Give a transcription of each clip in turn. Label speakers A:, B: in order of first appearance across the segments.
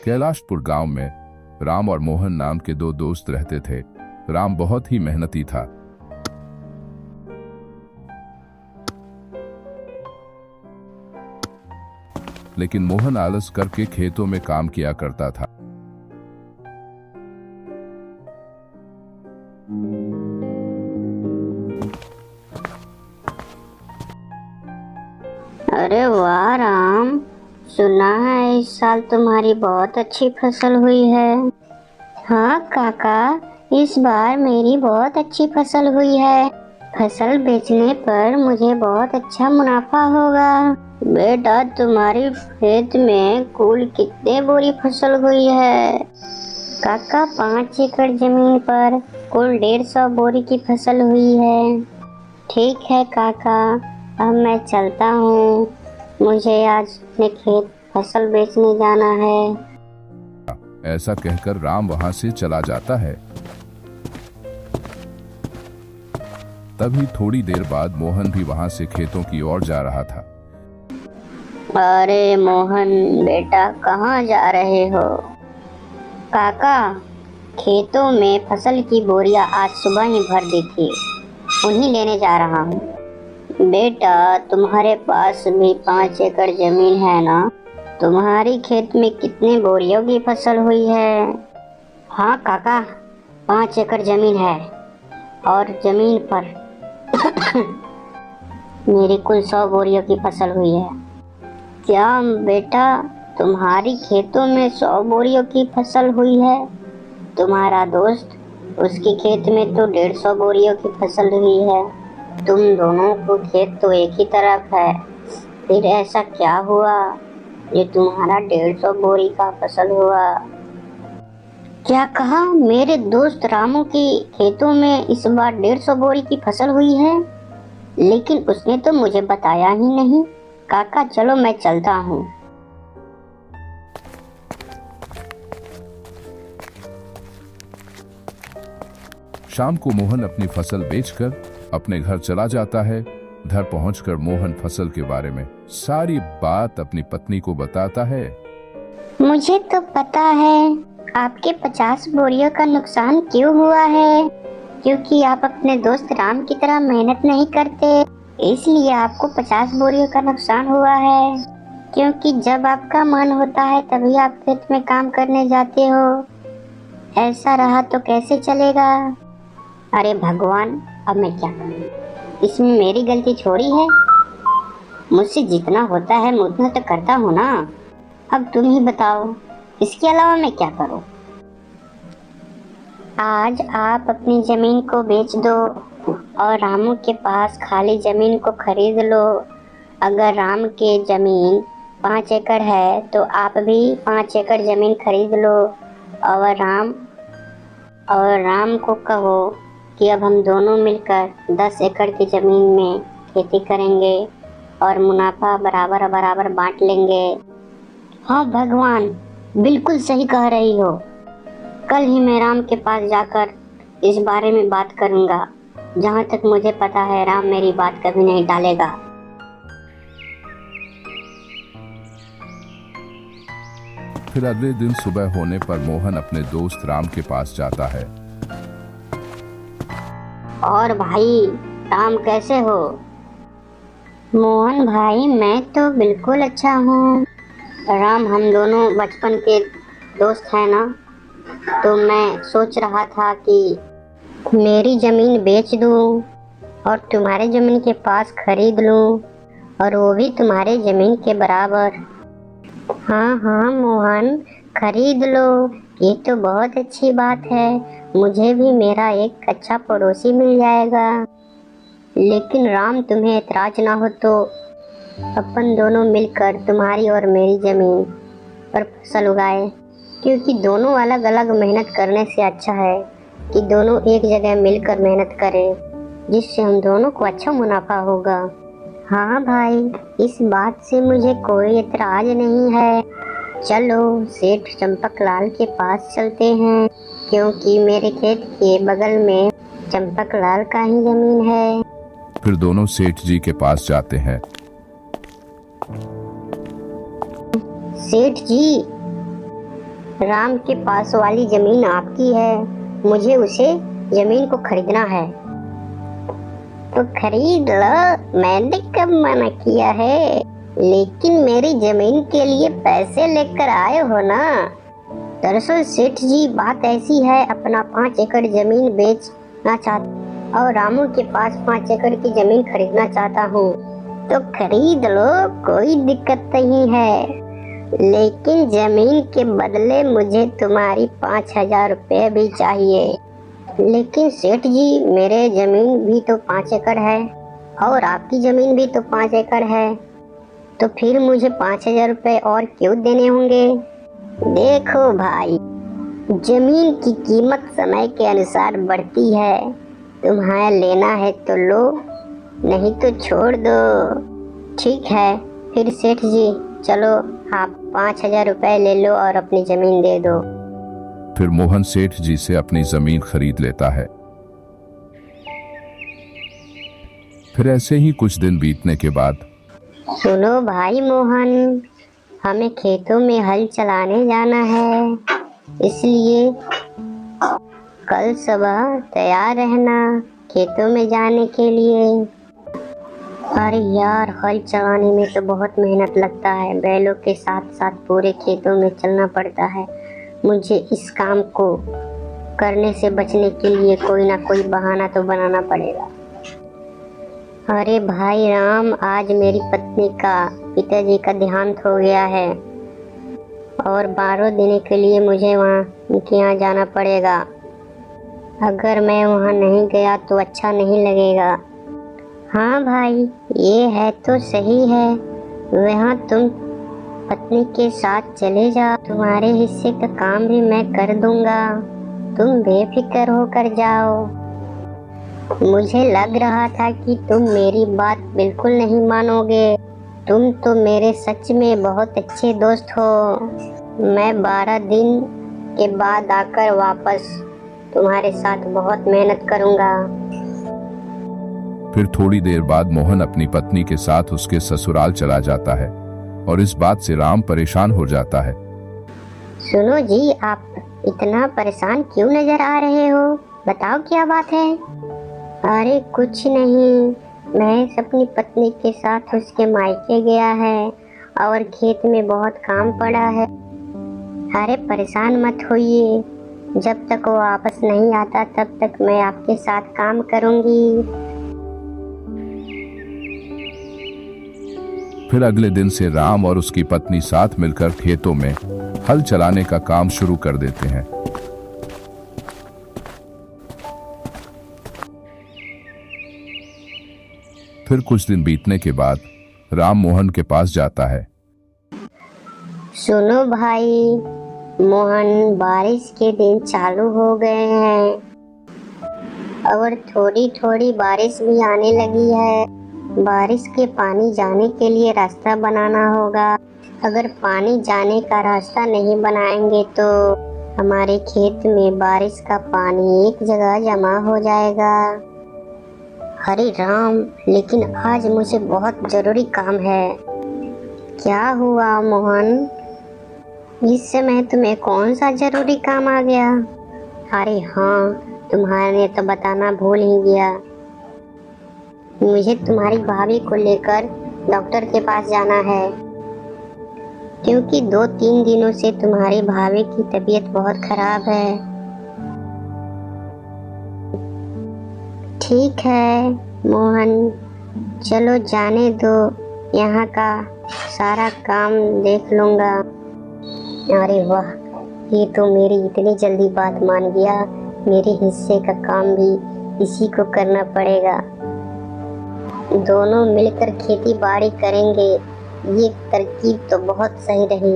A: कैलाशपुर गांव में राम और मोहन नाम के दो दोस्त रहते थे। राम बहुत ही मेहनती था। लेकिन मोहन आलस करके खेतों में काम किया करता था।
B: अरे वाह राम, सुना है इस साल तुम्हारी बहुत अच्छी फसल हुई है। हाँ काका, इस बार मेरी बहुत अच्छी फसल हुई है। फसल बेचने पर मुझे बहुत अच्छा मुनाफा होगा। बेटा, तुम्हारी खेत में कुल कितने बोरी फसल हुई है? काका, 5 एकड़ जमीन पर कुल 150 बोरी की फसल हुई है। ठीक है काका, अब मैं चलता हूँ। मुझे आज अपने खेत फसल बेचने जाना है।
A: ऐसा कहकर राम वहां से चला जाता है। तभी थोड़ी देर बाद मोहन भी वहां से खेतों की ओर जा रहा था।
B: अरे मोहन बेटा, कहाँ जा रहे हो? काका, खेतों में फसल की बोरियां आज सुबह ही भर दी थी, उन्हीं लेने जा रहा हूँ। बेटा, तुम्हारे पास भी 5 एकड़ जमीन है ना? तुम्हारी खेत में कितने बोरियों की फसल हुई है? हाँ काका, 5 एकड़ जमीन है और जमीन पर मेरी कुल 100 बोरियों की फसल हुई है। क्या बेटा, तुम्हारी खेतों में 100 बोरियों की फसल हुई है? तुम्हारा दोस्त, उसके खेत में तो 150 बोरियों की फसल हुई है। तुम दोनों को खेत तो एक ही तरफ है, फिर ऐसा क्या हुआ ये तुम्हारा 150 बोरी का फसल हुआ? क्या कहा? मेरे दोस्त रामू की खेतों में इस बार 150 बोरी की फसल हुई है, लेकिन उसने तो मुझे बताया ही नहीं। काका चलो, मैं चलता हूँ।
A: शाम को मोहन अपनी फसल बेचकर अपने घर चला जाता है। घर पहुंचकर मोहन फसल के बारे में सारी बात अपनी पत्नी को बताता है।
B: मुझे तो पता है आपके 50 बोरियों का नुकसान क्यों हुआ है, क्योंकि आप अपने दोस्त राम की तरह मेहनत नहीं करते, इसलिए आपको 50 बोरियों का नुकसान हुआ है। क्योंकि जब आपका मन होता है तभी आप खेत में काम करने जाते हो। ऐसा रहा तो कैसे चलेगा? अरे भगवान, अब मैं क्या करूं? इसमें मेरी गलती थोड़ी है। मुझसे जितना होता है मैं उतना तो करता हूँ ना। अब तुम ही बताओ, इसके अलावा मैं क्या करूं? आज आप अपनी जमीन को बेच दो और रामू के पास खाली जमीन को खरीद लो। अगर राम के जमीन 5 एकड़ है तो आप भी 5 एकड़ जमीन खरीद लो और राम को कहो कि अब हम दोनों मिलकर 10 एकड़ की जमीन में खेती करेंगे और मुनाफा बराबर बराबर बांट लेंगे। हाँ भगवान, बिल्कुल सही कह रही हो। कल ही मैं राम के पास जाकर इस बारे में बात करूंगा। जहाँ तक मुझे पता है राम मेरी बात कभी नहीं टालेगा।
A: फिर अगले दिन सुबह होने पर मोहन अपने दोस्त राम के पास जाता है।
B: और भाई राम, कैसे हो? मोहन भाई, मैं तो बिल्कुल अच्छा हूँ। राम, हम दोनों बचपन के दोस्त हैं ना, तो मैं सोच रहा था कि मेरी ज़मीन बेच दूँ और तुम्हारे ज़मीन के पास खरीद लूँ, और वो भी तुम्हारे ज़मीन के बराबर। हाँ हाँ मोहन, खरीद लो, ये तो बहुत अच्छी बात है। मुझे भी मेरा एक अच्छा पड़ोसी मिल जाएगा। लेकिन राम, तुम्हें एतराज ना हो तो अपन दोनों मिलकर तुम्हारी और मेरी ज़मीन पर फसल उगाए, क्योंकि दोनों अलग अलग मेहनत करने से अच्छा है कि दोनों एक जगह मिलकर मेहनत करें, जिससे हम दोनों को अच्छा मुनाफा होगा। हाँ भाई, इस बात से मुझे कोई एतराज नहीं है। चलो सेठ चंपक लाल के पास चलते हैं, क्योंकि मेरे खेत के बगल में चंपक लाल का ही जमीन है।
A: फिर दोनों सेठ जी के पास जाते हैं।
B: सेठ जी, राम के पास वाली जमीन आपकी है, मुझे उसे जमीन को खरीदना है। तो खरीद लो, मैंने कब मना किया है, लेकिन मेरी जमीन के लिए पैसे लेकर आए हो ना। दरअसल सेठ जी बात ऐसी है, अपना 5 एकड़ जमीन बेचना चाहता और रामू के पास 5 एकड़ की जमीन खरीदना चाहता हूँ। तो खरीद लो, कोई दिक्कत नहीं है, लेकिन जमीन के बदले मुझे तुम्हारी 5,000 रुपये भी चाहिए। लेकिन सेठ जी मेरे जमीन भी तो 5 एकड़ है और आपकी जमीन भी तो 5 एकड़ है, तो फिर मुझे 5,000 रुपये और क्यों देने होंगे। देखो भाई, जमीन की कीमत समय के अनुसार बढ़ती है, तुम्हें लेना है तो लो, नहीं तो छोड़ दो। ठीक है फिर सेठ जी, चलो आप 5,000 रुपये ले लो और अपनी जमीन दे दो।
A: फिर मोहन सेठ जी से अपनी जमीन खरीद लेता है। फिर ऐसे ही कुछ दिन बीतने के बाद,
B: सुनो भाई मोहन, हमें खेतों में हल चलाने जाना है, इसलिए कल सुबह तैयार रहना खेतों में जाने के लिए। अरे यार, हल चलाने में तो बहुत मेहनत लगता है, बैलों के साथ साथ पूरे खेतों में चलना पड़ता है। मुझे इस काम को करने से बचने के लिए कोई ना कोई बहाना तो बनाना पड़ेगा। अरे भाई राम, आज मेरी पत्नी का पिताजी का देहांत हो गया है और 12 दिन के लिए मुझे वहाँ उनके यहाँ जाना पड़ेगा। अगर मैं वहाँ नहीं गया तो अच्छा नहीं लगेगा। हाँ भाई, ये है तो सही है, वहाँ तुम पत्नी के साथ चले जाओ, तुम्हारे हिस्से का काम भी मैं कर दूंगा, तुम बेफिक्र होकर जाओ। मुझे लग रहा था कि तुम मेरी बात बिल्कुल नहीं मानोगे, तुम तो मेरे सच में बहुत अच्छे दोस्त हो। मैं 12 दिन के बाद आकर वापस तुम्हारे साथ बहुत मेहनत करूंगा।
A: फिर थोड़ी देर बाद मोहन अपनी पत्नी के साथ उसके ससुराल चला जाता है और इस बात से राम परेशान हो जाता है।
B: सुनो जी, आप इतना परेशान क्यों नजर आ रहे हो, बताओ क्या बात है। अरे कुछ नहीं, मैं अपनी पत्नी के साथ उसके मायके गया है और खेत में बहुत काम पड़ा है। अरे परेशान मत होइए, जब तक वो वापस नहीं आता तब तक मैं आपके साथ काम करूंगी।
A: फिर अगले दिन से राम और उसकी पत्नी साथ मिलकर खेतों में हल चलाने का काम शुरू कर देते हैं। फिर कुछ दिन बीतने के बाद राम मोहन के पास जाता है।
B: सुनो भाई मोहन, बारिश के दिन चालू हो गए हैं और थोड़ी थोड़ी बारिश भी आने लगी है। बारिश के पानी जाने के लिए रास्ता बनाना होगा। अगर पानी जाने का रास्ता नहीं बनाएंगे तो हमारे खेत में बारिश का पानी एक जगह जमा हो जाएगा। हरे राम, लेकिन आज मुझे बहुत जरूरी काम है। क्या हुआ मोहन, इस समय तुम्हें कौन सा जरूरी काम आ गया। अरे हाँ, तुम्हारे तो बताना भूल ही गया, मुझे तुम्हारी भाभी को लेकर डॉक्टर के पास जाना है, क्योंकि 2-3 दिनों से तुम्हारी भाभी की तबीयत बहुत खराब है। ठीक है मोहन, चलो जाने दो, यहाँ का सारा काम देख लूँगा। अरे वाह, ये तो मेरी इतनी जल्दी बात मान गया, मेरे हिस्से का काम भी इसी को करना पड़ेगा। दोनों मिलकर खेती बाड़ी करेंगे, ये तरकीब तो बहुत सही रही,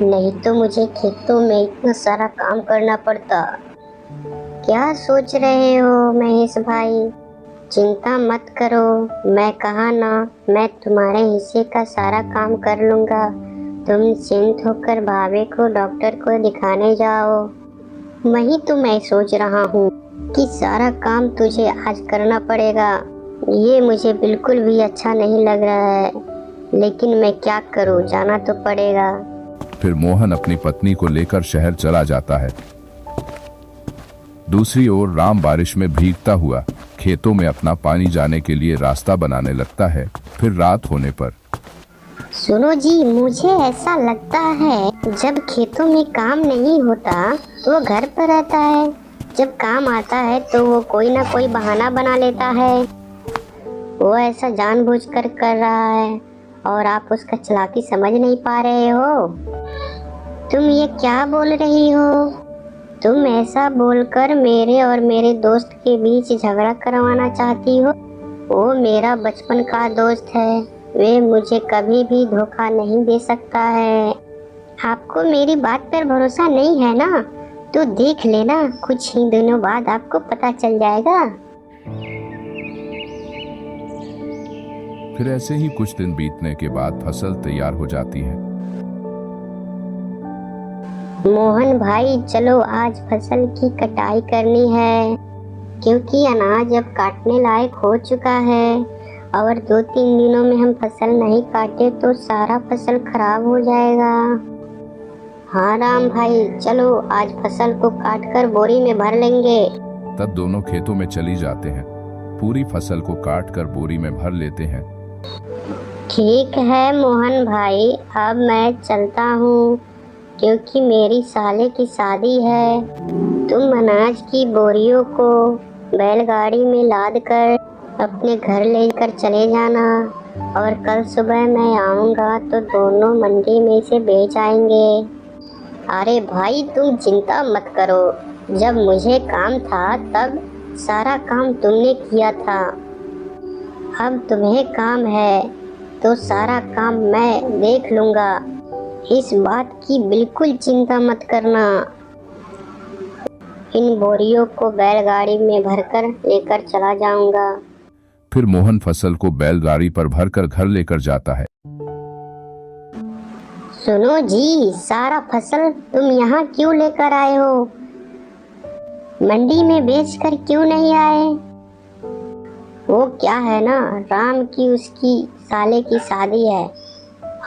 B: नहीं तो मुझे खेतों में इतना सारा काम करना पड़ता। क्या सोच रहे हो महेश भाई, चिंता मत करो, मैं कहा ना, मैं तुम्हारे हिस्से का सारा काम कर लूँगा। तुम निश्चिंत होकर भाभी को डॉक्टर को दिखाने जाओ। वही तो मैं सोच रहा हूँ कि सारा काम तुझे आज करना पड़ेगा, ये मुझे बिल्कुल भी अच्छा नहीं लग रहा है, लेकिन मैं क्या करूँ, जाना तो पड़ेगा।
A: फिर मोहन अपनी पत्नी को लेकर शहर चला जाता है। दूसरी ओर राम बारिश में भीगता हुआ खेतों में अपना पानी जाने के लिए रास्ता बनाने लगता है। फिर रात होने पर
B: सुनो जी, मुझे ऐसा लगता है जब खेतों में काम नहीं होता तो वो घर पर रहता है, जब काम आता है तो वो कोई ना कोई बहाना बना लेता है। वो ऐसा जानबूझकर कर रहा है और आप उसका चालाकी समझ नहीं पा रहे हो। तुम ये क्या बोल रही हो? तुम ऐसा बोलकर मेरे और मेरे दोस्त के बीच झगड़ा करवाना चाहती हो? वो मेरा बचपन का दोस्त है, वे मुझे कभी भी धोखा नहीं दे सकता है। आपको मेरी बात पर भरोसा नहीं है ना? तो देख लेना, कुछ ही दिनों बाद आपको पता चल जाएगा।
A: फिर ऐसे ही कुछ दिन बीतने के बाद फसल तैयार हो जाती है।
B: मोहन भाई, चलो आज फसल की कटाई करनी है, क्योंकि अनाज अब काटने लायक हो चुका है और 2-3 दिनों में हम फसल नहीं काटे तो सारा फसल खराब हो जाएगा। हाँ राम भाई, चलो आज फसल को काटकर बोरी में भर लेंगे।
A: तब दोनों खेतों में चली जाते हैं, पूरी फसल को काटकर बोरी में भर लेते हैं।
B: ठीक है मोहन भाई, अब मैं चलता हूँ, क्योंकि मेरी साले की शादी है। तुम अनाज की बोरियों को बैलगाड़ी में लाद कर अपने घर लेकर चले जाना और कल सुबह मैं आऊँगा तो दोनों मंडी में से बेच आएंगे। अरे भाई, तुम चिंता मत करो, जब मुझे काम था तब सारा काम तुमने किया था, अब तुम्हें काम है तो सारा काम मैं देख लूँगा, इस बात की बिल्कुल चिंता मत करना। इन बोरियों को बैलगाड़ी में भरकर लेकर चला जाऊंगा।
A: फिर मोहन फसल को बैलगाड़ी पर भरकर घर लेकर जाता है।
B: सुनो जी, सारा फसल तुम यहाँ क्यों लेकर आए हो? मंडी में बेचकर क्यों नहीं आए? वो क्या है ना, राम की उसकी साले की शादी है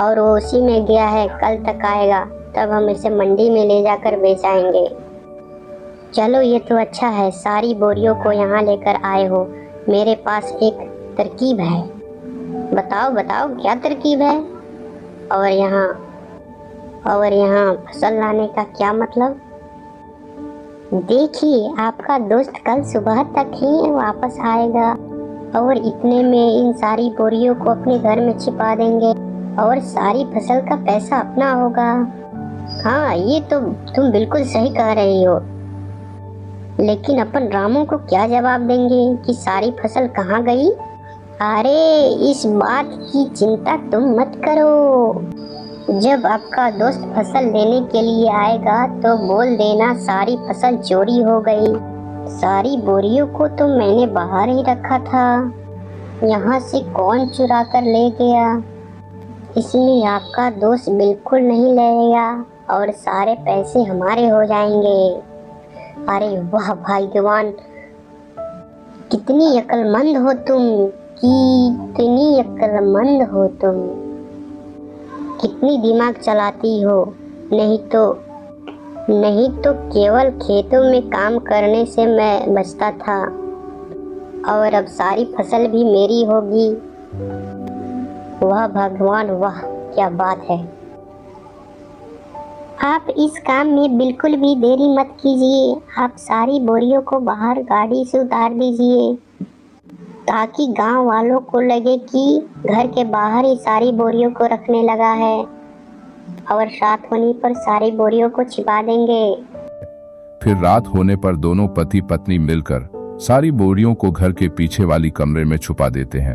B: और वो उसी में गया है, कल तक आएगा, तब हम इसे मंडी में ले जाकर बेच आएंगे। चलो ये तो अच्छा है, सारी बोरियों को यहाँ लेकर आए हो। मेरे पास एक तरकीब है। बताओ बताओ, क्या तरकीब है? और यहाँ फसल लाने का क्या मतलब? देखिए, आपका दोस्त कल सुबह तक ही वापस आएगा और इतने में इन सारी बोरियों को अपने घर में छिपा देंगे और सारी फसल का पैसा अपना होगा। हाँ, ये तो तुम बिल्कुल सही कह रही हो, लेकिन अपन रामू को क्या जवाब देंगे कि सारी फसल कहाँ गई? अरे, इस बात की चिंता तुम मत करो। जब आपका दोस्त फसल लेने के लिए आएगा तो बोल देना सारी फसल चोरी हो गई। सारी बोरियों को तो मैंने बाहर ही रखा था, यहाँ से कौन चुरा कर ले गया, इसलिए आपका दोस्त बिल्कुल नहीं लेगा और सारे पैसे हमारे हो जाएंगे। अरे वाह भाग्यवान, कितनी अक्लमंद हो तुम, कितनी अक्लमंद हो तुम, कितनी दिमाग चलाती हो। नहीं तो केवल खेतों में काम करने से मैं बचता था और अब सारी फसल भी मेरी होगी। वाह भगवान वाह, क्या बात है। आप इस काम में बिल्कुल भी देरी मत कीजिए, आप सारी बोरियों को बाहर गाड़ी से उतार दीजिए ताकि गांव वालों को लगे कि घर के बाहर ही सारी बोरियों को रखने लगा है और रात होने पर सारी बोरियों को छिपा देंगे।
A: फिर रात होने पर दोनों पति पत्नी मिलकर सारी बोरियों को घर के पीछे वाली कमरे में छुपा देते हैं।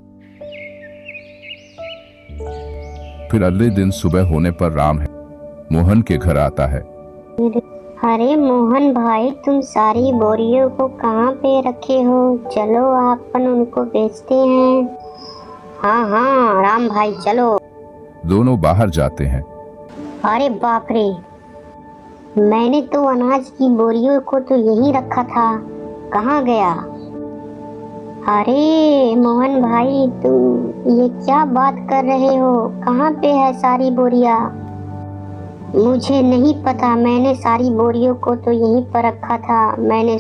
A: फिर अगले दिन सुबह होने पर राम है मोहन के घर आता है।
B: अरे मोहन भाई, तुम सारी बोरियों को कहाँ पे रखे हो? चलो अपन उनको बेचते हैं। हाँ हाँ राम भाई, चलो।
A: दोनों बाहर जाते हैं।
B: अरे बाप रे, मैंने तो अनाज की बोरियों को तो यहीं रखा था, कहाँ गया? अरे मोहन भाई, तुम ये क्या बात कर रहे हो? कहाँ पे है सारी बोरियां? मुझे नहीं पता, मैंने सारी बोरियों को तो यहीं पर रखा था। मैंने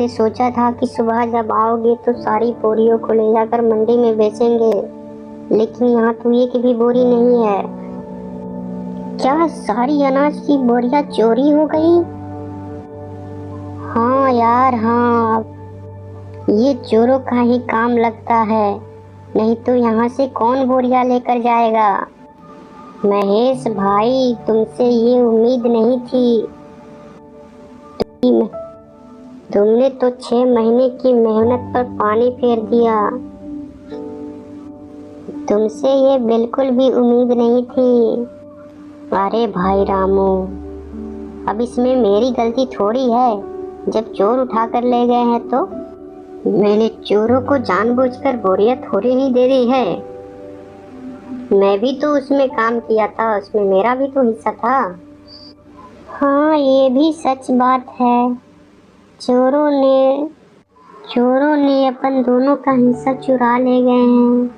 B: सोचा था कि सुबह जब आओगे तो सारी बोरियों को ले जाकर मंडी में बेचेंगे, लेकिन यहाँ तो एक भी बोरी नहीं है। क्या सारी अनाज की बोरियां चोरी हो गई? हाँ यार हाँ, ये चोरों का ही काम लगता है, नहीं तो यहाँ से कौन बोरियां लेकर जाएगा। महेश भाई, तुमसे ये उम्मीद नहीं थी। तुमने तो 6 महीने की मेहनत पर पानी फेर दिया। तुमसे ये बिल्कुल भी उम्मीद नहीं थी। अरे भाई रामू, अब इसमें मेरी गलती थोड़ी है। जब चोर उठा कर ले गए हैं तो मैंने चोरों को जानबूझकर बोरियां थोड़ी ही दे दी है। मैं भी तो उसमें काम किया था, उसमें मेरा भी तो हिस्सा था। हाँ, ये भी सच बात है। चोरों ने अपन दोनों का हिस्सा चुरा ले गए हैं।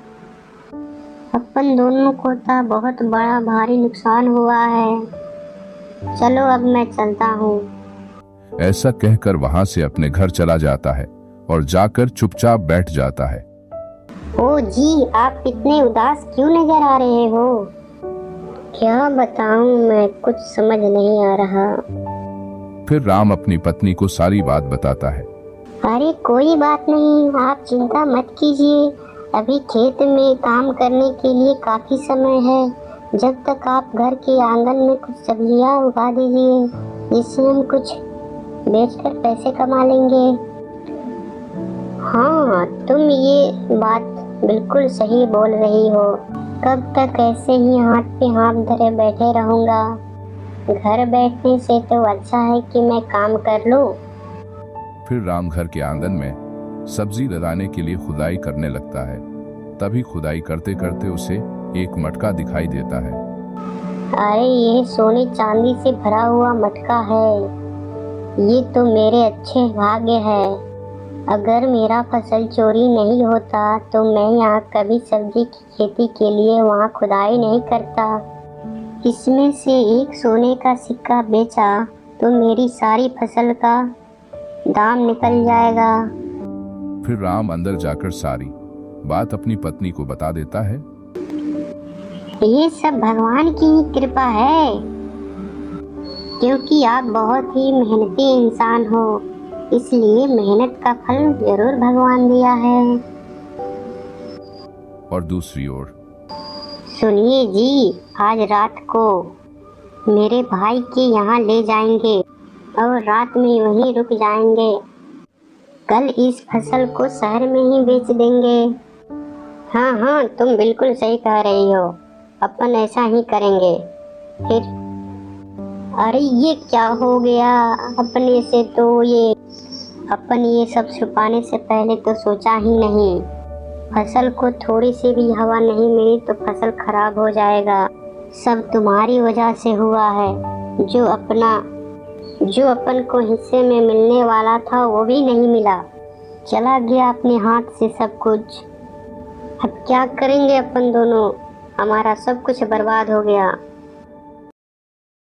B: अपन दोनों को तो बहुत बड़ा भारी नुकसान हुआ है। चलो अब मैं चलता हूँ।
A: ऐसा कहकर वहां से अपने घर चला जाता है और जाकर चुपचाप बैठ जाता है।
B: ओ जी, आप इतने उदास क्यों नजर आ रहे हो? क्या बताऊं, मैं कुछ समझ नहीं आ रहा।
A: फिर राम अपनी पत्नी को सारी बात बताता है।
B: अरे कोई बात नहीं, आप चिंता मत कीजिए। अभी खेत में काम करने के लिए काफी समय है। जब तक आप घर के आंगन में कुछ सब्जियां उगा दीजिए, जिससे हम कुछ बेचकर पैसे कमा लेंगे। हाँ, तुम ये बात बिल्कुल सही बोल रही हो। कब तक ऐसे ही हाथ पे हाथ धरे बैठे रहूंगा? घर बैठने से तो अच्छा है कि मैं काम कर लूं।
A: फिर राम घर के आंगन में सब्जी लगाने के लिए खुदाई करने लगता है। तभी खुदाई करते करते उसे एक मटका दिखाई देता है।
B: अरे ये सोने चांदी से भरा हुआ मटका है। ये तो मेरे अच्छे भाग्य है। अगर मेरा फसल चोरी नहीं होता तो मैं यहाँ कभी सब्जी की खेती के लिए वहाँ खुदाई नहीं करता। इसमें से एक सोने का सिक्का बेचा तो मेरी सारी फसल का दाम निकल जाएगा।
A: फिर राम अंदर जाकर सारी बात अपनी पत्नी को बता देता है।
B: ये सब भगवान की ही कृपा है, क्योंकि आप बहुत ही मेहनती इंसान हो, इसलिए मेहनत का फल जरूर भगवान दिया है।
A: और दूसरी ओर,
B: सुनिए जी, आज रात को मेरे भाई के यहाँ ले जाएंगे और रात में वहीं रुक जाएंगे। कल इस फसल को शहर में ही बेच देंगे। हाँ हाँ, तुम बिल्कुल सही कह रही हो, अपन ऐसा ही करेंगे। फिर अरे ये क्या हो गया? अपने से तो अपन ये सब छुपाने से पहले तो सोचा ही नहीं। फसल को थोड़ी सी भी हवा नहीं मिली तो फसल खराब हो जाएगा। सब तुम्हारी वजह से हुआ है। जो अपन को हिस्से में मिलने वाला था वो भी नहीं मिला, चला गया अपने हाथ से सब कुछ। अब क्या करेंगे अपन दोनों? हमारा सब कुछ बर्बाद हो गया।